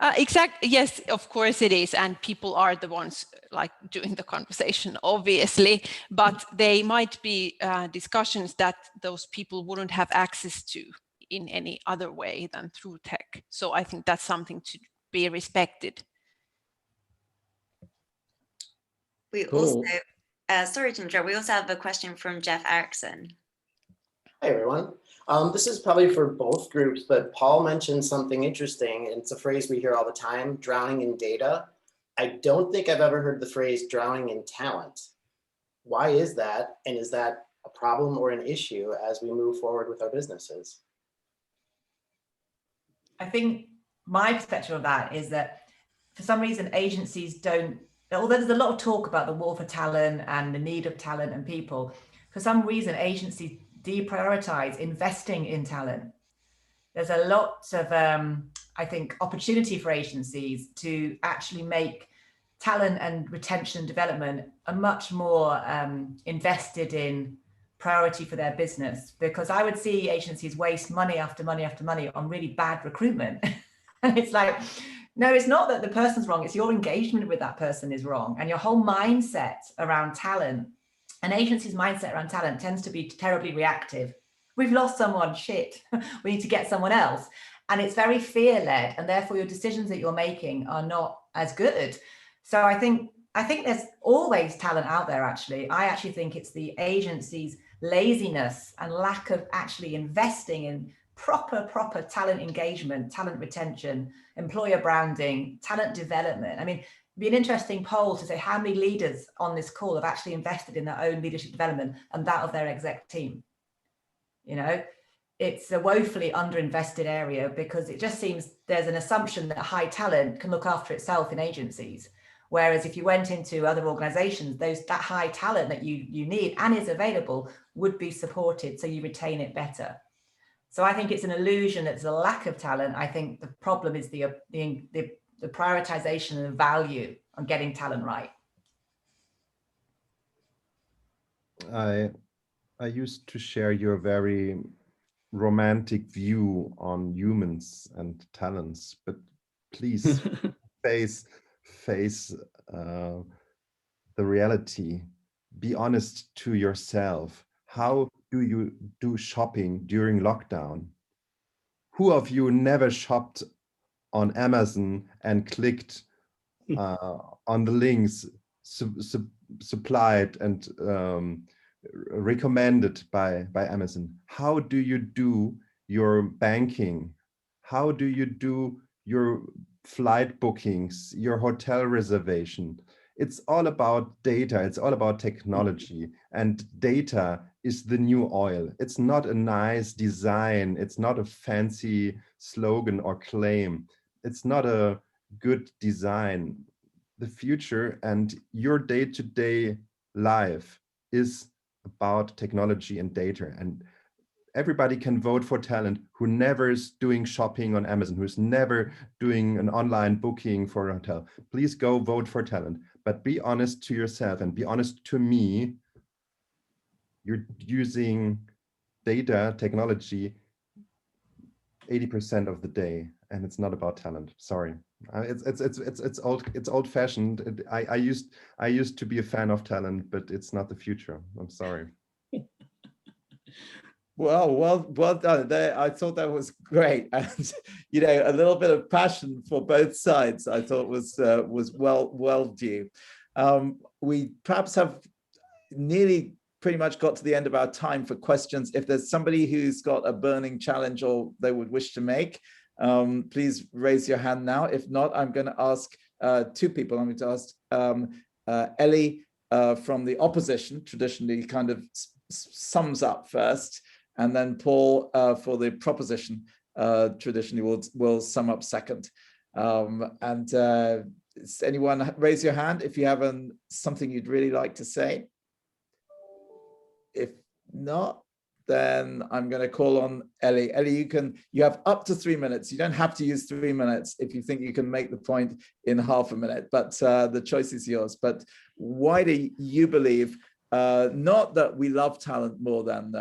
Exactly. Yes, of course it is. And people are the ones like doing the conversation, obviously, but they might be discussions that those people wouldn't have access to in any other way than through tech. So I think that's something to be respected.
We also, sorry to interrupt, we also have a question from Jeff Erickson.
Hi, everyone. This is probably for both groups, but Paul mentioned something interesting, and it's a phrase we hear all the time, drowning in data. I don't think I've ever heard the phrase drowning in talent. Why is that? And is that a problem or an issue as we move forward with our businesses?
I think my perspective of that is that for some reason agencies don't, although there's a lot of talk about the war for talent and the need of talent and people, for some reason agencies deprioritize investing in talent. There's a lot of, I think, opportunity for agencies to actually make talent and retention and development a much more invested in priority for their business, because I would see agencies waste money after money after money on really bad recruitment. And it's like, no, it's not that the person's wrong, it's your engagement with that person is wrong. And your whole mindset around talent, an agency's mindset around talent tends to be terribly reactive. We've lost someone, shit, we need to get someone else. And it's very fear-led, and therefore your decisions that you're making are not as good. So I think there's always talent out there, actually. I actually think it's the agency's laziness and lack of actually investing in proper talent engagement, talent retention, employer branding, talent development. I mean, it'd be an interesting poll to say how many leaders on this call have actually invested in their own leadership development and that of their exec team. You know, it's a woefully underinvested area, because it just seems there's an assumption that high talent can look after itself in agencies. Whereas if you went into other organizations, that high talent that you need and is available would be supported, so you retain it better. So I think it's an illusion that there's a lack of talent. I think the problem is the prioritization and the value on getting talent right.
I used to share your very romantic view on humans and talents, but please face the reality. Be honest to yourself. How do you do shopping during lockdown? Who of you never shopped on Amazon and clicked on the links supplied and recommended by Amazon? How do you do your banking? How do you do your flight bookings, your hotel reservation? It's all about data. It's all about technology, and data is the new oil. It's not a nice design. It's not a fancy slogan or claim. It's not a good design. The future and your day-to-day life is about technology and data, and everybody can vote for talent who never is doing shopping on Amazon, who's never doing an online booking for a hotel. Please go vote for talent. but be honest to yourself and be honest to me. You're using data technology 80% of the day, and it's not about talent. Sorry, it's old fashioned. I used to be a fan of talent, but it's not the future. I'm sorry.
Well done. There, I thought that was great, and you know, a little bit of passion for both sides. I thought was well due. We perhaps have nearly pretty much got to the end of our time for questions. If there's somebody who's got a burning challenge or they would wish to make, please raise your hand now. If not, I'm going to ask two people. I'm going to ask Ellie from the opposition, traditionally kind of sums up first, and then Paul for the proposition, traditionally will sum up second. Anyone raise your hand if you have something you'd really like to say? If not, then I'm going to call on Ellie. Ellie, you have up to 3 minutes. You don't have to use 3 minutes if you think you can make the point in half a minute, but the choice is yours. But why do you believe, not that we love talent more than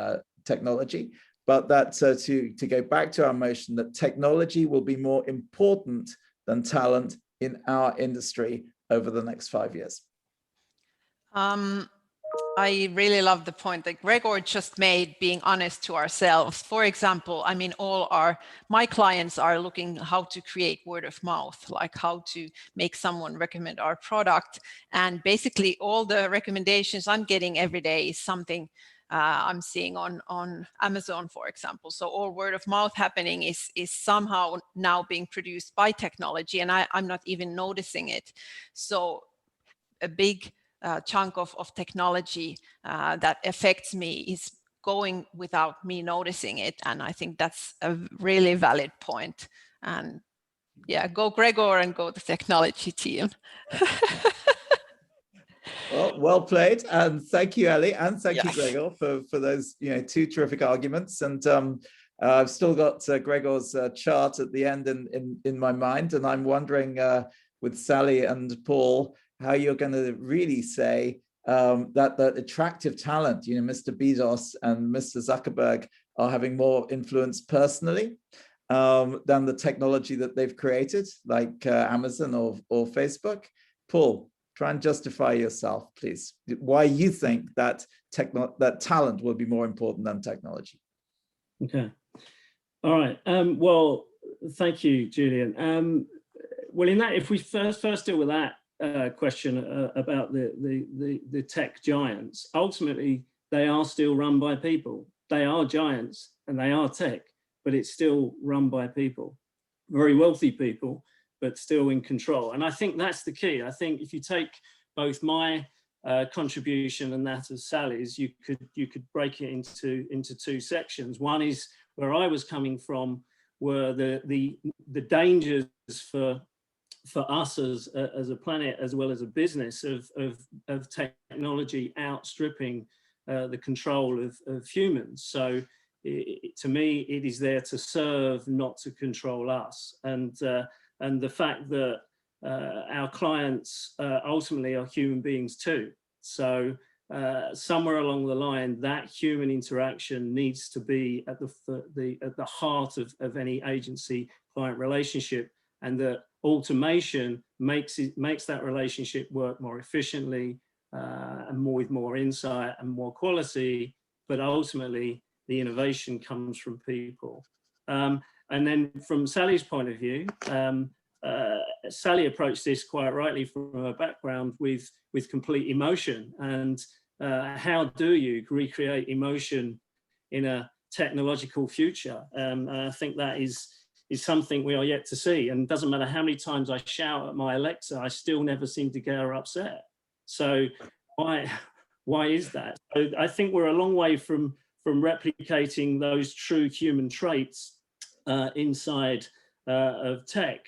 technology, but that to go back to our motion that technology will be more important than talent in our industry over the next 5 years?
I really love the point that Gregor just made, being honest to ourselves. For example, I mean, my clients are looking how to create word of mouth, like how to make someone recommend our product. And basically all the recommendations I'm getting every day is something I'm seeing on Amazon, for example. So all word of mouth happening is somehow now being produced by technology, and I'm not even noticing it. So a big chunk of technology that affects me is going without me noticing it. And I think that's a really valid point. And yeah, go Gregor and go the technology team.
Well played, and thank you, Ellie, and thank you, Gregor, for those two terrific arguments. And I've still got Gregor's chart at the end in my mind, and I'm wondering with Sally and Paul how you're going to really say that the attractive talent, Mr. Bezos and Mr. Zuckerberg, are having more influence personally than the technology that they've created, like Amazon or Facebook. Paul, try and justify yourself, please. Why you think that talent will be more important than technology?
Okay. All right. Well, thank you, Julian. Well, in that, if we first deal with that question about the tech giants, ultimately they are still run by people. They are giants and they are tech, but it's still run by people, very wealthy people, but still in control. And I think that's the key. I think if you take both my contribution and that of Sally's, you could break it into two sections. One is where I was coming from, were the dangers for us as a planet, as well as a business, of technology outstripping the control of humans. So to me, it is there to serve, not to control us. And the fact that our clients ultimately are human beings too. So somewhere along the line, that human interaction needs to be at the heart of any agency-client relationship, and that automation makes that relationship work more efficiently and with more insight and more quality. But ultimately, the innovation comes from people. And then from Sally's point of view, Sally approached this quite rightly from her background with complete emotion. And how do you recreate emotion in a technological future? I think that is something we are yet to see. And it doesn't matter how many times I shout at my Alexa, I still never seem to get her upset. So why is that? So I think we're a long way from replicating those true human traits inside of tech.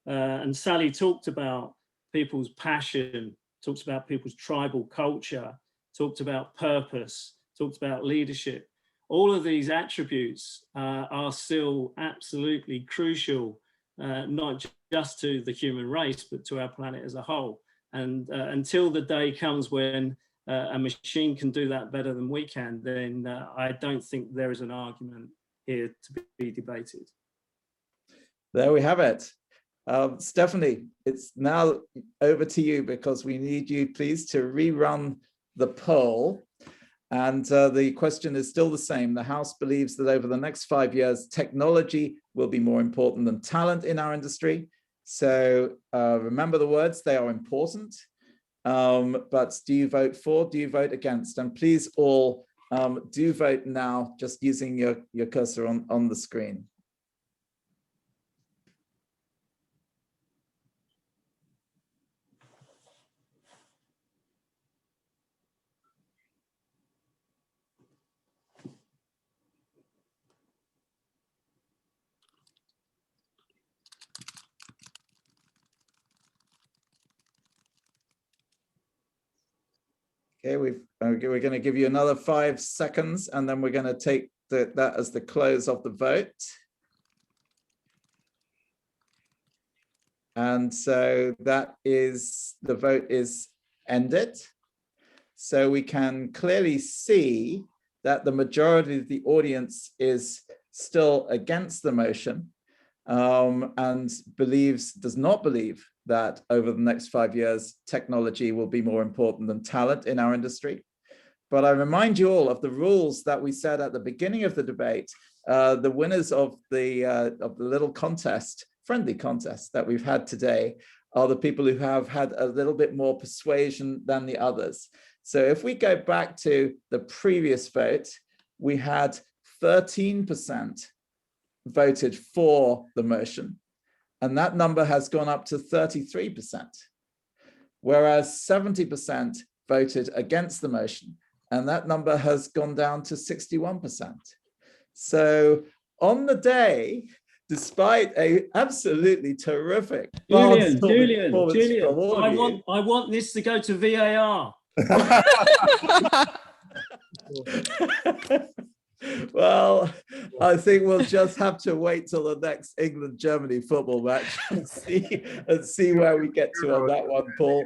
And Sally talked about people's passion, talked about people's tribal culture, talked about purpose, talked about leadership. All of these attributes are still absolutely crucial, not just to the human race, but to our planet as a whole. And until the day comes when a machine can do that better than we can, then I don't think there is an argument here to be debated.
There we have it. Stephanie, it's now over to you, because we need you, please, to rerun the poll. And the question is still the same. The House believes that over the next 5 years, technology will be more important than talent in our industry. So remember the words, they are important. But do you vote for, do you vote against? And please all do vote now, just using your cursor on the screen. Okay, we're going to give you another 5 seconds, and then we're going to take that as the close of the vote. And so that is, the vote is ended. So we can clearly see that the majority of the audience is still against the motion, and does not believe that over the next 5 years, technology will be more important than talent in our industry. But I remind you all of the rules that we said at the beginning of the debate. The winners of the little contest, friendly contest that we've had today, are the people who have had a little bit more persuasion than the others. So if we go back to the previous vote, we had 13% voted for the motion, and that number has gone up to 33%, whereas 70% voted against the motion, and that number has gone down to 61%. So on the day, despite a absolutely terrific
Julian, I want this to go to VAR.
Well, I think we'll just have to wait till the next England-Germany football match and see where we get to on that one, Paul.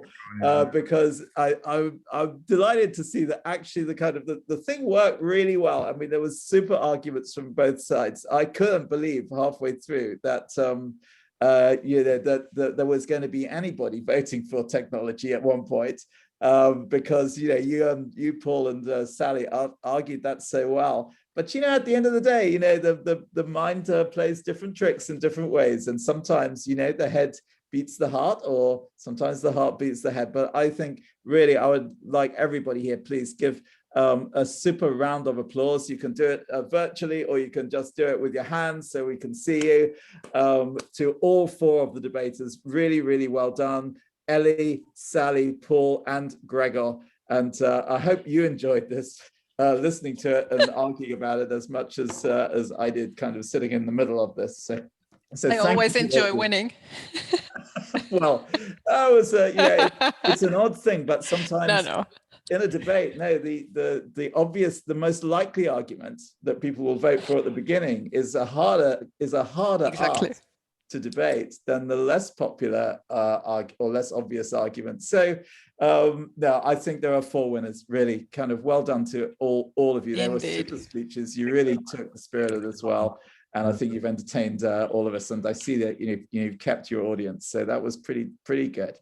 Because I'm delighted to see that actually the thing worked really well. I mean, there was super arguments from both sides. I couldn't believe halfway through that that there was going to be anybody voting for technology at one point. Because you Paul and Sally argued that so well, but at the end of the day, the mind plays different tricks in different ways, and sometimes the head beats the heart, or sometimes the heart beats the head. But I think really I would like everybody here, please give a super round of applause. You can do it virtually, or you can just do it with your hands so we can see you. To all 4 of the debaters, really, really well done. Ellie, Sally, Paul, and Gregor. And I hope you enjoyed this, listening to it and arguing about it as much as I did, kind of sitting in the middle of this. So
I always enjoy winning.
Well, that was, it's an odd thing, but sometimes in a debate, the most likely argument that people will vote for at the beginning is a harder art to debate than the less popular or less obvious argument. So no, I think there are 4 winners. Really, kind of well done to all of you. They were super speeches. You really took the spirit of this well, and I think you've entertained all of us. And I see that you've kept your audience, so that was pretty good.